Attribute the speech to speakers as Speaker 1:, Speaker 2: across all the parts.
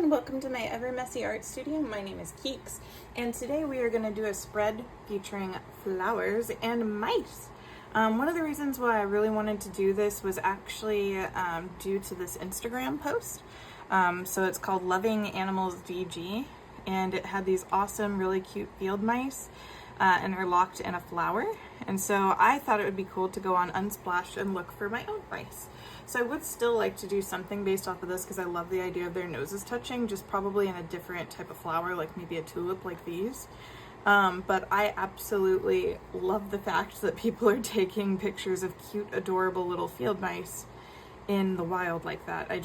Speaker 1: everyone, welcome to my Ever Messy Art Studio. My name is Keeks, and today we are going to do a spread featuring flowers and mice. One of the reasons why I really wanted to do this was actually due to this Instagram post. So it's called Loving Animals DG, and it had these awesome, really cute field mice, and they're locked in a flower. And so I thought it would be cool to go on Unsplash and look for my own mice. So I would still like to do something based off of this because I love the idea of their noses touching, just probably in a different type of flower, like maybe a tulip like these. But I absolutely love the fact that people are taking pictures of cute, adorable little field mice in the wild like that. I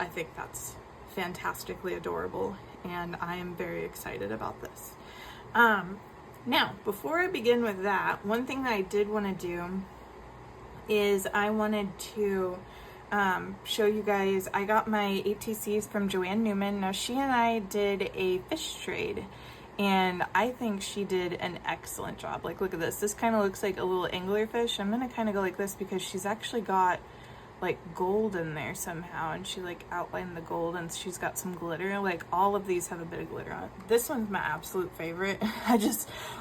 Speaker 1: think that's fantastically adorable, and I am very excited about this. Now, before I begin with that, one thing that I did want to do is I wanted to show you guys, I got my ATCs from Joanne Newman. Now, she and I did a fish trade, and I think she did an excellent job. Like, look at this. This kind of looks like a little anglerfish. I'm going to kind of go like this because she's actually got like gold in there somehow, and she like outlined the gold, and she's got some glitter. Like, all of these have a bit of glitter on it. This one's my absolute favorite.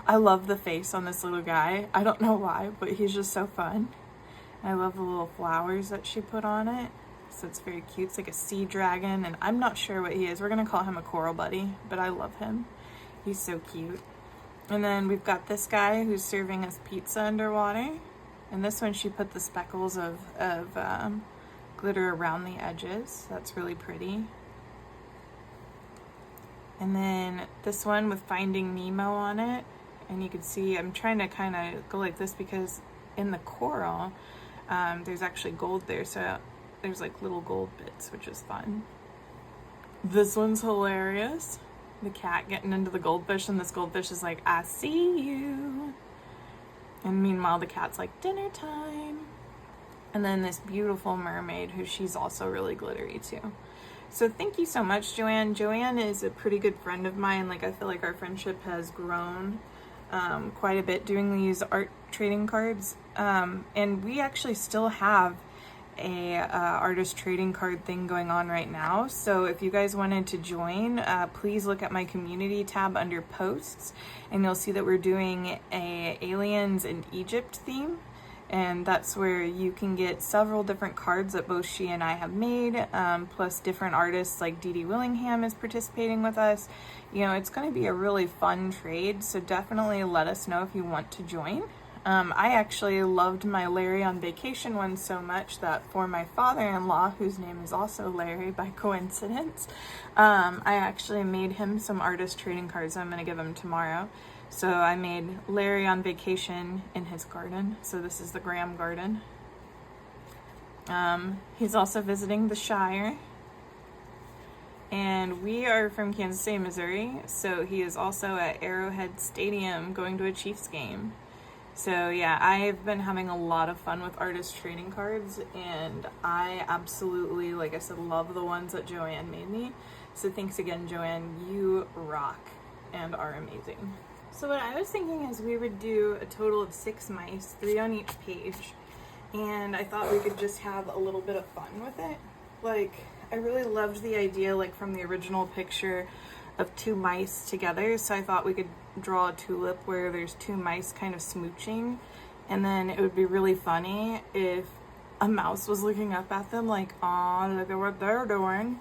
Speaker 1: I love the face on this little guy. I don't know why, but he's just so fun. I love the little flowers that she put on it. So it's very cute. It's like a sea dragon, and I'm not sure what he is. We're gonna call him a coral buddy, but I love him. He's so cute. And then we've got this guy who's serving us pizza underwater. And this one, she put the speckles of glitter around the edges. That's really pretty. And then this one with Finding Nemo on it. And you can see, I'm trying to kind of go like this because in the coral, there's actually gold there. So there's like little gold bits, which is fun. This one's hilarious. The cat getting into the goldfish, and this goldfish is like, I see you. And meanwhile, the cat's like, dinner time. And then this beautiful mermaid, who she's also really glittery too. So thank you so much, Joanne. Joanne is a pretty good friend of mine. Like, I feel like our friendship has grown quite a bit doing these art trading cards. And we actually still have a artist trading card thing going on right now. So if you guys wanted to join, please look at my community tab under posts, and you'll see that we're doing a aliens and Egypt theme, and that's where you can get several different cards that both she and I have made, plus different artists like Dee Dee Willingham is participating with us. You know, it's going to be a really fun trade, so definitely let us know if you want to join. I actually loved my Larry on Vacation one so much that for my father-in-law, whose name is also Larry by coincidence, I actually made him some artist trading cards I'm going to give him tomorrow. So I made Larry on Vacation in his garden. So this is the Graham Garden. He's also visiting the Shire. And we are from Kansas City, Missouri. So he is also at Arrowhead Stadium going to a Chiefs game. So yeah, I've been having a lot of fun with artist trading cards, and I absolutely, like I said, love the ones that Joanne made me. So thanks again, Joanne. You rock and are amazing. So what I was thinking is we would do a total of 6 mice, 3 on each page, and I thought we could just have a little bit of fun with it. Like, I really loved the idea, like from the original picture, of 2 mice together, so I thought we could draw a tulip where there's 2 mice kind of smooching, and then it would be really funny if a mouse was looking up at them like, aw, look at what they're doing.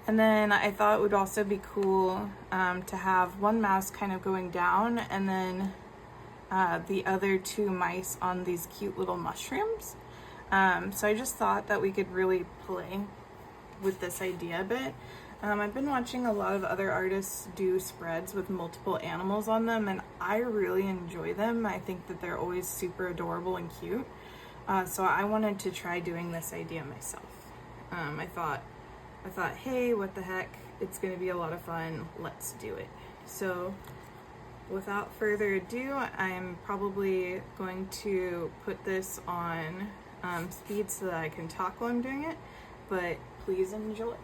Speaker 1: And then I thought it would also be cool to have one mouse kind of going down, and then the other 2 mice on these cute little mushrooms. So I just thought that we could really play with this idea a bit. I've been watching a lot of other artists do spreads with multiple animals on them, and I really enjoy them. I think that they're always super adorable and cute. So I wanted to try doing this idea myself. I thought, hey, what the heck? It's going to be a lot of fun. Let's do it. So without further ado, I'm probably going to put this on speed so that I can talk while I'm doing it, but please enjoy.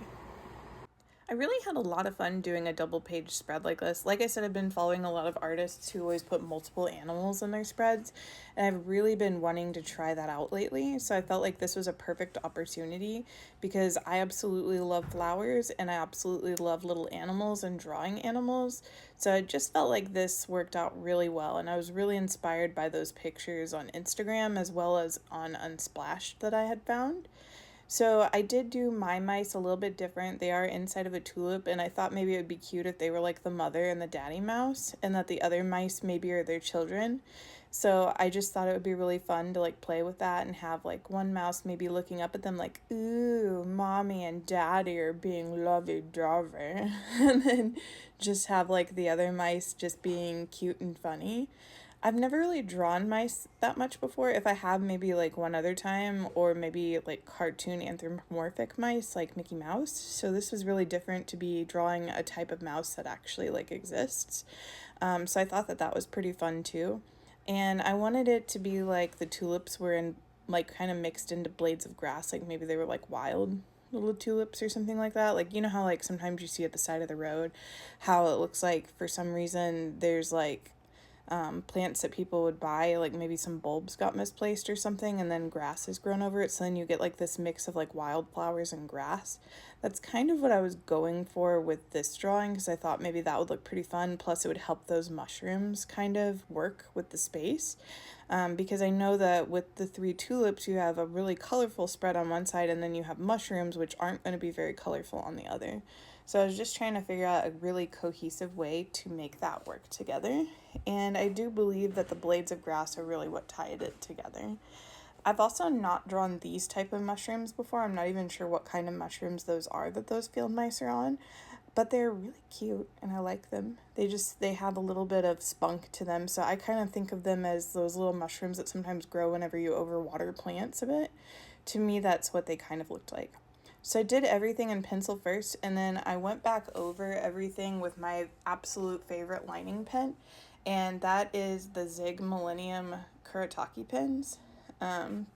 Speaker 1: I really had a lot of fun doing a double page spread like this. Like I said, I've been following a lot of artists who always put multiple animals in their spreads, and I've really been wanting to try that out lately. So I felt like this was a perfect opportunity because I absolutely love flowers and I absolutely love little animals and drawing animals. So I just felt like this worked out really well, and I was really inspired by those pictures on Instagram as well as on Unsplash that I had found. So I did do my mice a little bit different. They are inside of a tulip, and I thought maybe it would be cute if they were like the mother and the daddy mouse, and that the other mice maybe are their children. So I just thought it would be really fun to like play with that and have like one mouse maybe looking up at them like, ooh, mommy and daddy are being lovey-dovey. And then just have like the other mice just being cute and funny. I've never really drawn mice that much before. If I have, maybe like one other time, or maybe like cartoon anthropomorphic mice like Mickey Mouse. So this was really different to be drawing a type of mouse that actually like exists. So I thought that that was pretty fun too. And I wanted it to be like the tulips were in like kind of mixed into blades of grass, like maybe they were like wild little tulips or something like that. Like, you know how like sometimes you see at the side of the road how it looks like for some reason there's like plants that people would buy, like maybe some bulbs got misplaced or something, and then grass has grown over it, so then you get like this mix of like wildflowers and grass. That's kind of what I was going for with this drawing, because I thought maybe that would look pretty fun, plus it would help those mushrooms kind of work with the space. Because I know that with the 3 tulips you have a really colorful spread on one side, and then you have mushrooms which aren't going to be very colorful on the other. So I was just trying to figure out a really cohesive way to make that work together. And I do believe that the blades of grass are really what tied it together. I've also not drawn these type of mushrooms before. I'm not even sure what kind of mushrooms those are that those field mice are on, but they're really cute and I like them. They have a little bit of spunk to them. So I kind of think of them as those little mushrooms that sometimes grow whenever you overwater plants a bit. To me, that's what they kind of looked like. So I did everything in pencil first, and then I went back over everything with my absolute favorite lining pen, and that is the Zig Millennium Kuretake pens.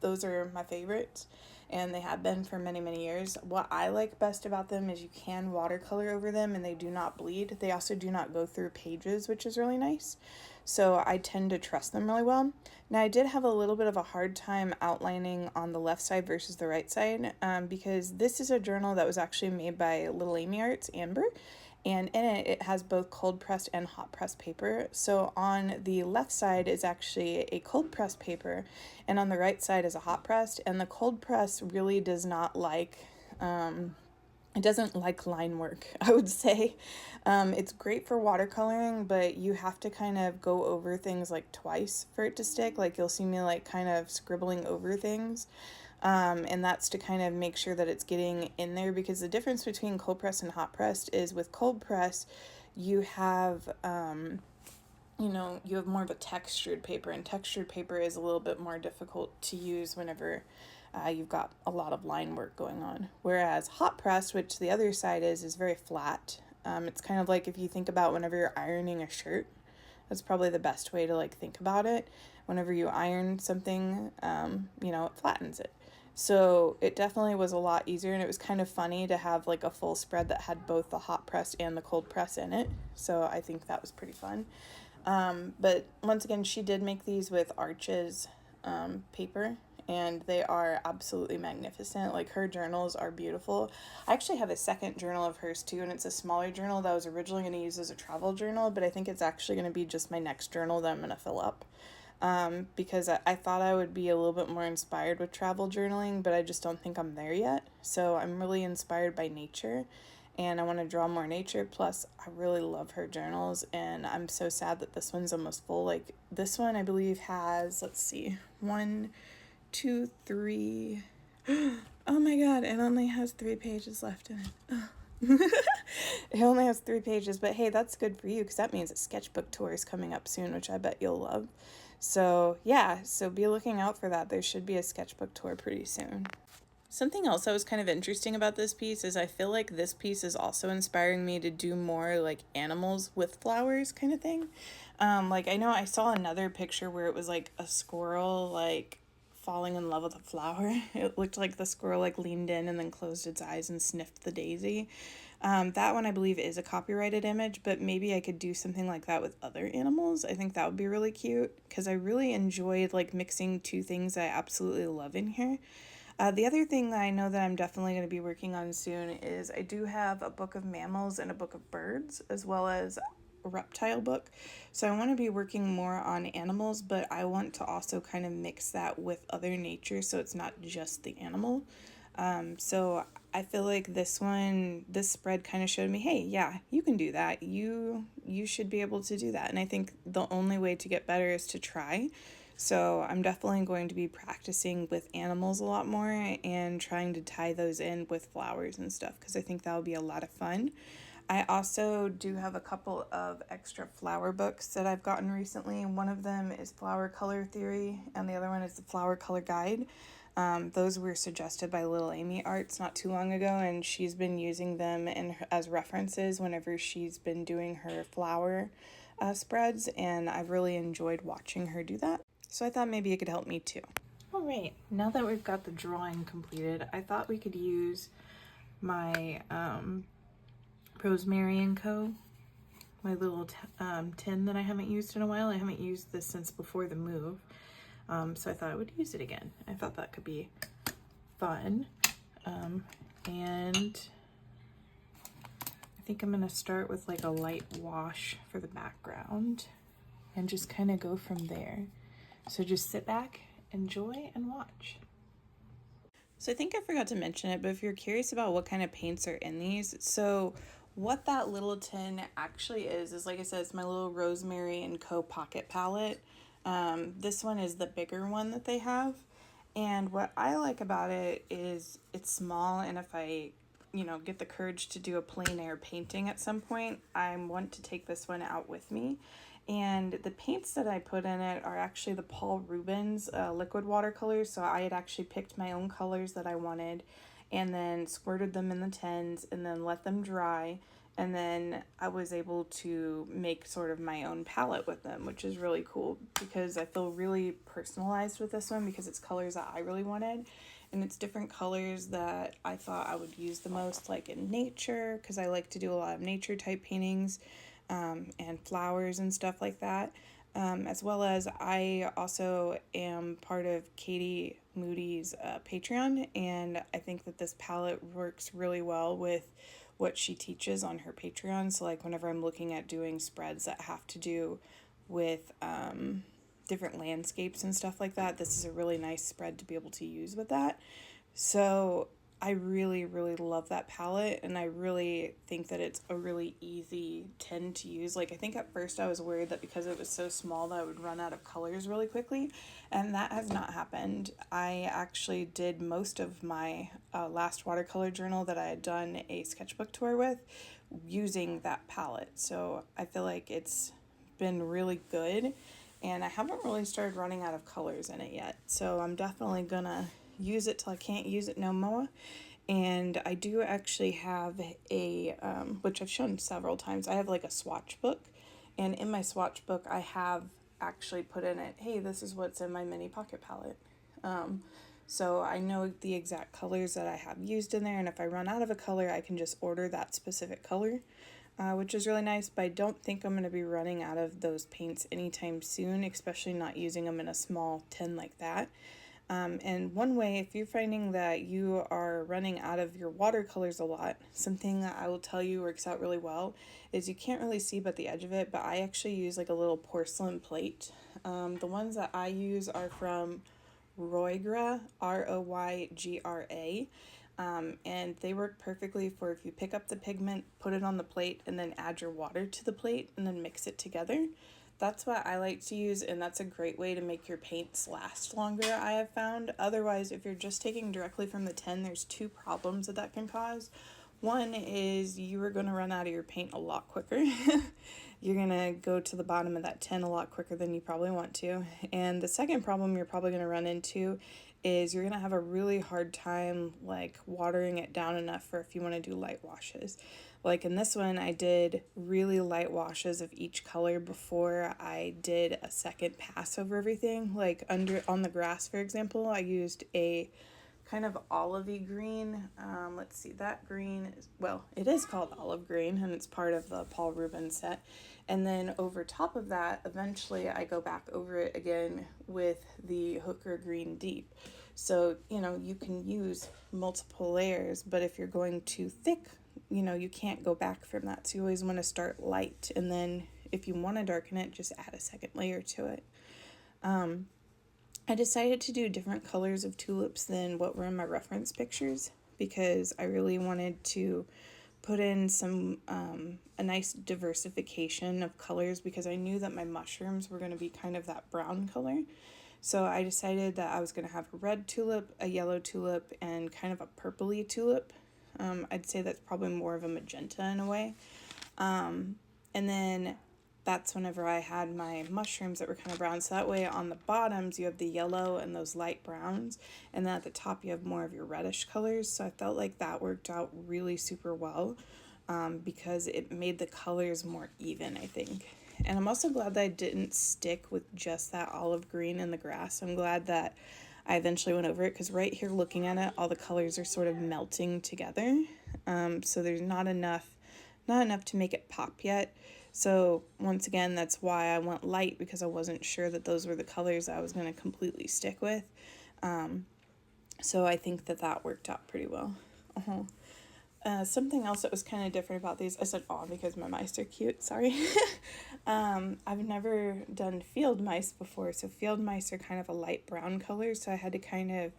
Speaker 1: Those are my favorites, and they have been for many, many years. What I like best about them is you can watercolor over them and they do not bleed. They also do not go through pages, which is really nice. So I tend to trust them really well. Now, I did have a little bit of a hard time outlining on the left side versus the right side, because this is a journal that was actually made by Little Amy Arts, Amber, and in it, it has both cold pressed and hot pressed paper. So on the left side is actually a cold pressed paper, and on the right side is a hot pressed, and the cold press really does not like, it doesn't like line work, I would say. It's great for watercoloring, but you have to kind of go over things like twice for it to stick. Like you'll see me like kind of scribbling over things. And that's to kind of make sure that it's getting in there, because the difference between cold press and hot pressed is with cold press, you have, you have more of a textured paper, and textured paper is a little bit more difficult to use whenever you've got a lot of line work going on. Whereas hot press, which the other side is very flat. It's kind of like if you think about whenever you're ironing a shirt, that's probably the best way to like think about it. Whenever you iron something, it flattens it. So it definitely was a lot easier, and it was kind of funny to have like a full spread that had both the hot press and the cold press in it. So I think that was pretty fun. But once again, she did make these with Arches paper, and they are absolutely magnificent. Like her journals are beautiful. I actually have a second journal of hers too, and it's a smaller journal that I was originally going to use as a travel journal, but I think it's actually going to be just my next journal that I'm going to fill up. Because I thought I would be a little bit more inspired with travel journaling, but I just don't think I'm there yet. So I'm really inspired by nature, and I want to draw more nature. Plus, I really love her journals, and I'm so sad that this one's almost full. Like this one, I believe has, let's see, 1, 2, 3. Oh my God, it only has 3 pages left in it. It only has 3 pages, but hey, that's good for you, because that means a sketchbook tour is coming up soon, which I bet you'll love. So yeah, so be looking out for that. There should be a sketchbook tour pretty soon. Something else that was kind of interesting about this piece is I feel like this piece is also inspiring me to do more like animals with flowers kind of thing. Like I know I saw another picture where it was like a squirrel like falling in love with a flower. It looked like the squirrel like leaned in and then closed its eyes and sniffed the daisy. That one I believe is a copyrighted image, but maybe I could do something like that with other animals. I think that would be really cute because I really enjoyed like mixing two things I absolutely love in here. The other thing that I know that I'm definitely going to be working on soon is I do have a book of mammals and a book of birds, as well as a reptile book. So I want to be working more on animals, but I want to also kind of mix that with other nature so it's not just the animal. So I feel like this spread kind of showed me, hey, yeah, you can do that. You should be able to do that. And I think the only way to get better is to try. So I'm definitely going to be practicing with animals a lot more and trying to tie those in with flowers and stuff because I think that will be a lot of fun. I also do have a couple of extra flower books that I've gotten recently. One of them is Flower Color Theory and the other one is the Flower Color Guide. Those were suggested by Little Amy Arts not too long ago, and she's been using them as references whenever she's been doing her flower spreads, and I've really enjoyed watching her do that. So I thought maybe it could help me too. All right, now that we've got the drawing completed, I thought we could use my Rosemary & Co., my little tin that I haven't used in a while. I haven't used this since before the move, so I thought I would use it again. I thought that could be fun, and I think I'm gonna start with like a light wash for the background and just kind of go from there. So just sit back, enjoy, and watch. So I think I forgot to mention it, but if you're curious about what kind of paints are in these, so what that little tin actually is like I said, it's my little Rosemary & Co. pocket palette. This one is the bigger one that they have. And what I like about it is it's small, and if I get the courage to do a plein air painting at some point, I want to take this one out with me. And the paints that I put in it are actually the Paul Rubens liquid watercolors. So I had actually picked my own colors that I wanted and then squirted them in the tins and then let them dry. And then I was able to make sort of my own palette with them, which is really cool because I feel really personalized with this one because it's colors that I really wanted. And it's different colors that I thought I would use the most, like in nature, because I like to do a lot of nature type paintings. And flowers and stuff like that, as well as I also am part of Katie Moody's Patreon, and I think that this palette works really well with what she teaches on her Patreon. So like whenever I'm looking at doing spreads that have to do with different landscapes and stuff like that, this is a really nice spread to be able to use with that. So I really, really love that palette, and I really think that it's a really easy tin to use. Like, I think at first I was worried that because it was so small that I would run out of colors really quickly, and that has not happened. I actually did most of my last watercolor journal that I had done a sketchbook tour with using that palette, so I feel like it's been really good, and I haven't really started running out of colors in it yet, so I'm definitely gonna use it till I can't use it no more. And I do actually have a which I've shown several times, I have like a swatch book, and in my swatch book I have actually put in it, hey, this is what's in my mini pocket palette. So I know the exact colors that I have used in there, and if I run out of a color I can just order that specific color, which is really nice. But I don't think I'm going to be running out of those paints anytime soon, especially not using them in a small tin like that. And one way, if you're finding that you are running out of your watercolors a lot, something that I will tell you works out really well is you can't really see but the edge of it, but I actually use like a little porcelain plate. The ones that I use are from Roygra, Roygra, and they work perfectly for if you pick up the pigment, put it on the plate, and then add your water to the plate and then mix it together. That's what I like to use, and that's a great way to make your paints last longer, I have found. Otherwise, if you're just taking directly from the tin, there's two problems that can cause. One is you are going to run out of your paint a lot quicker. You're going to go to the bottom of that tin a lot quicker than you probably want to. And the second problem you're probably going to run into is you're going to have a really hard time like watering it down enough for if you want to do light washes. Like in this one, I did really light washes of each color before I did a second pass over everything. Like on the grass, for example, I used a kind of olivey green. Let's see, that green is, well, it is called olive green, and it's part of the Paul Rubens set. And then over top of that, eventually I go back over it again with the Hooker Green Deep. So, you can use multiple layers, but if you're going too thick, you can't go back from that. So you always want to start light, and then if you want to darken it, just add a second layer to it. I decided to do different colors of tulips than what were in my reference pictures because I really wanted to put in some a nice diversification of colors because I knew that my mushrooms were going to be kind of that brown color. So I decided that I was going to have a red tulip, a yellow tulip, and kind of a purpley tulip. I'd say that's probably more of a magenta in a way. And then that's whenever I had my mushrooms that were kind of brown. So that way on the bottoms you have the yellow and those light browns, and then at the top you have more of your reddish colors. So I felt like that worked out really super well because it made the colors more even, I think. And I'm also glad that I didn't stick with just that olive green in the grass. I'm glad that I eventually went over it because right here looking at it, all the colors are sort of melting together. So there's not enough to make it pop yet. So once again, that's why I went light, because I wasn't sure that those were the colors I was going to completely stick with. So I think that worked out pretty well. Something else that was kind of different about these, I said aw because my mice are cute, sorry. I've never done field mice before, so field mice are kind of a light brown color, so I had to kind of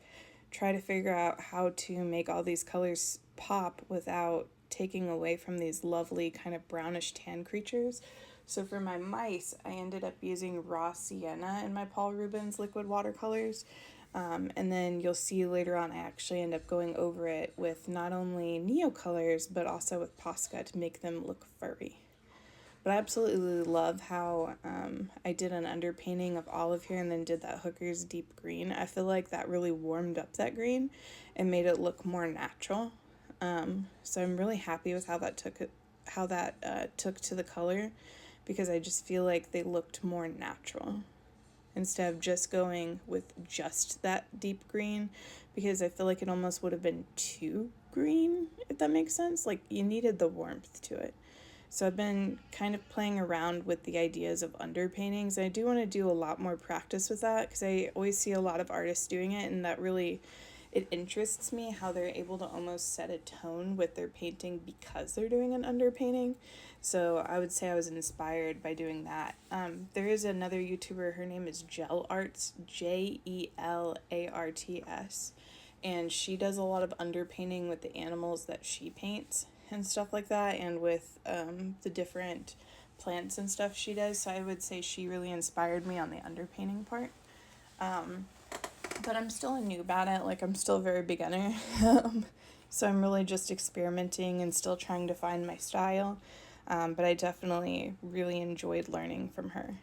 Speaker 1: try to figure out how to make all these colors pop without taking away from these lovely kind of brownish tan creatures. So for my mice, I ended up using raw sienna in my Paul Rubens liquid watercolors. And then you'll see later on I actually end up going over it with not only neocolors but also with Posca to make them look furry. But I absolutely love how I did an underpainting of olive here and then did that Hooker's deep green. I feel like that really warmed up that green and made it look more natural. So I'm really happy with how that took to the color, because I just feel like they looked more natural instead of just going with just that deep green, because I feel like it almost would have been too green, if that makes sense. Like you needed the warmth to it. So I've been kind of playing around with the ideas of underpaintings, and I do want to do a lot more practice with that because I always see a lot of artists doing it, and that really, it interests me how they're able to almost set a tone with their painting because they're doing an underpainting. So I would say I was inspired by doing that. There is another YouTuber, her name is Gel Arts, Jelarts, and she does a lot of underpainting with the animals that she paints and stuff like that, and with the different plants and stuff she does. So I would say she really inspired me on the underpainting part. But I'm still a noob at it, like I'm still a very beginner. So I'm really just experimenting and still trying to find my style. But I definitely really enjoyed learning from her.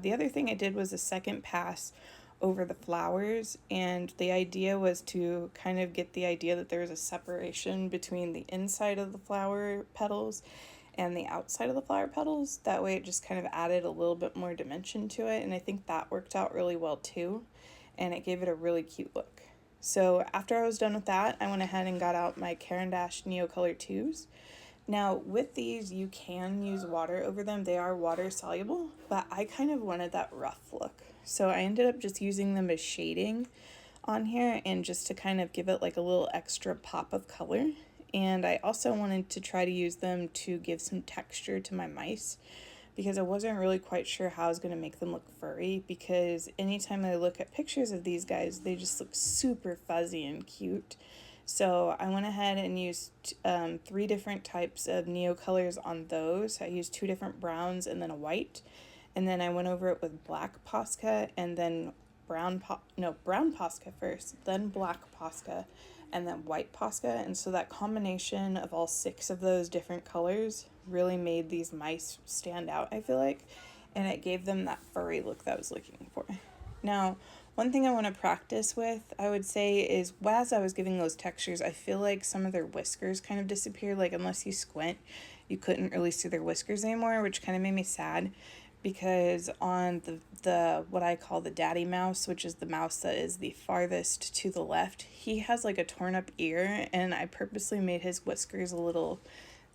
Speaker 1: The other thing I did was a second pass over the flowers, and the idea was to kind of get the idea that there was a separation between the inside of the flower petals and the outside of the flower petals. That way it just kind of added a little bit more dimension to it, and I think that worked out really well too, and it gave it a really cute look. So after I was done with that, I went ahead and got out my Caran d'Ache Neocolor 2s. Now with these, you can use water over them. They are water soluble, but I kind of wanted that rough look. So I ended up just using them as shading on here and just to kind of give it like a little extra pop of color. And I also wanted to try to use them to give some texture to my mice, because I wasn't really quite sure how I was going to make them look furry, because anytime I look at pictures of these guys, they just look super fuzzy and cute. So I went ahead and used 3 different types of neocolors on those. I used 2 different browns and then a white. And then I went over it with black Posca and then brown Posca first, then black Posca, and then white Posca. And so that combination of all 6 of those different colors really made these mice stand out, I feel like. And it gave them that furry look that I was looking for. Now, One thing I want to practice with, I would say, is as I was giving those textures, I feel like some of their whiskers kind of disappeared. Like, unless you squint, you couldn't really see their whiskers anymore, which kind of made me sad, because on the what I call the daddy mouse, which is the mouse that is the farthest to the left, he has like a torn up ear, and I purposely made his whiskers a little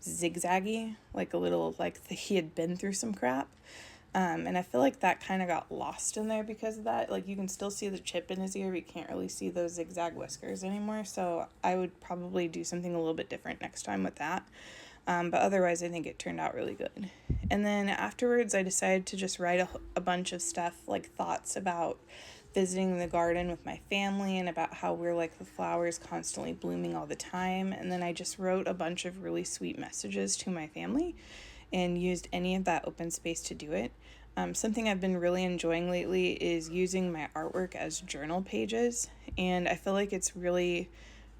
Speaker 1: zigzaggy, like a little like he had been through some crap. And I feel like that kind of got lost in there because of that. Like, you can still see the chip in his ear, but you can't really see those zigzag whiskers anymore. So I would probably do something a little bit different next time with that. But otherwise, I think it turned out really good. And then afterwards, I decided to just write a bunch of stuff, like thoughts about visiting the garden with my family and about how we're like the flowers constantly blooming all the time. And then I just wrote a bunch of really sweet messages to my family and used any of that open space to do it. Something I've been really enjoying lately is using my artwork as journal pages, and I feel like it's really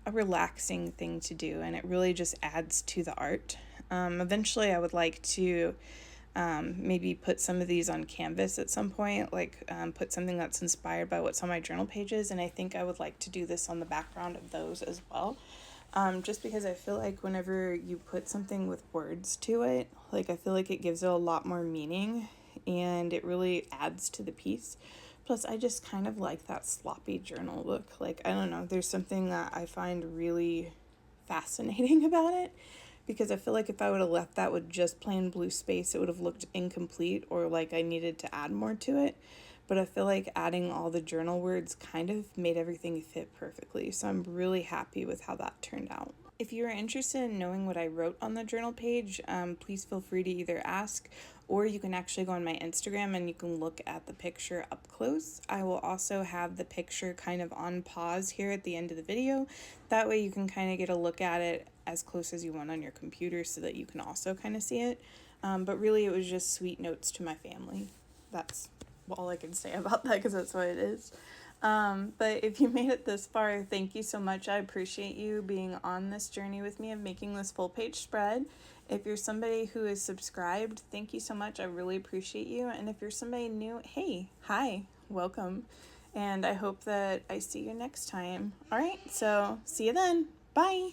Speaker 1: a relaxing thing to do, and it really just adds to the art. Eventually, I would like to maybe put some of these on canvas at some point, like put something that's inspired by what's on my journal pages, and I think I would like to do this on the background of those as well. Just because I feel like whenever you put something with words to it, like I feel like it gives it a lot more meaning and it really adds to the piece. Plus, I just kind of like that sloppy journal look. Like, I don't know, there's something that I find really fascinating about it, because I feel like if I would have left that with just plain blue space, it would have looked incomplete or like I needed to add more to it. But I feel like adding all the journal words kind of made everything fit perfectly. So I'm really happy with how that turned out. If you are interested in knowing what I wrote on the journal page, please feel free to either ask, or you can actually go on my Instagram and you can look at the picture up close. I will also have the picture kind of on pause here at the end of the video. That way you can kind of get a look at it as close as you want on your computer so that you can also kind of see it. But really it was just sweet notes to my family. That's all I can say about that, because that's what it is. But if you made it this far, thank you so much. I appreciate you being on this journey with me of making this full page spread. If you're somebody who is subscribed, thank you so much. I really appreciate you. And if you're somebody new, hey, hi, welcome. And I hope that I see you next time. All right, so see you then. Bye.